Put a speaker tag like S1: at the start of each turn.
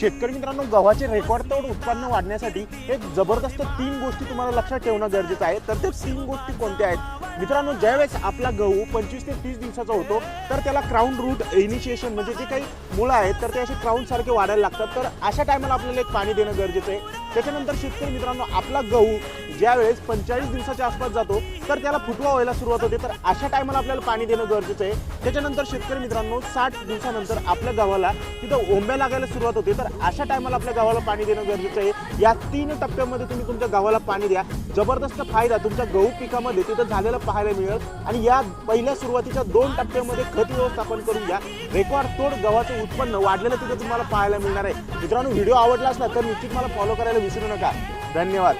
S1: शेतकरी मित्रांनो, गव्हाचे रेकॉर्ड तोड उत्पन्न वाढण्यासाठी एक जबरदस्त 3 गोष्टी तुम्हाला लक्षात ठेवणं गरजेचं आहे। तर ते 3 गोष्टी कोणत्या आहेत मित्रांनो? ज्यावेळेस आपला गहू 25 ते 30 दिवसाचा होतो तर त्याला क्राउन रूट इनिशिएशन म्हणजे जे काही मुळं आहेत तर ते असे क्राउन सारखे वाढायला लागतात। तर अशा टायमाला आपल्याला एक पाणी देणं गरजेचं आहे। त्याच्यानंतर शेतकरी मित्रांनो, आपला गहू ज्यावेळेस 45 दिवसाच्या आसपास जातो तर त्याला फुटवा व्हायला सुरुवात होते। तर अशा टायमाला आपल्याला पाणी देणं गरजेचं आहे। त्याच्यानंतर शेतकरी मित्रांनो, 60 दिवसानंतर आपल्या गव्हाला तिथं ओंब्या लागायला सुरुवात होते। तर अशा टायमाला आपल्या गव्हाला पाणी देणं गरजेचं आहे। या 3 टप्प्यामध्ये तुम्ही तुमच्या गव्हाला पाणी द्या, जबरदस्त फायदा तुमच्या गहू पिकामध्ये तिथं झालेला पाहायला मिळेल। आणि या पहिल्या सुरुवातीच्या 2 टप्प्यामध्ये खत व्यवस्थापन करून घ्या, रेकॉर्ड तोड गव्हाचं उत्पन्न वाढलेलं तिथं तुम्हाला पाहायला मिळणार आहे। मित्रांनो, व्हिडिओ आवडला असला तर निश्चित मला फॉलो करायला विसरू नका। धन्यवाद।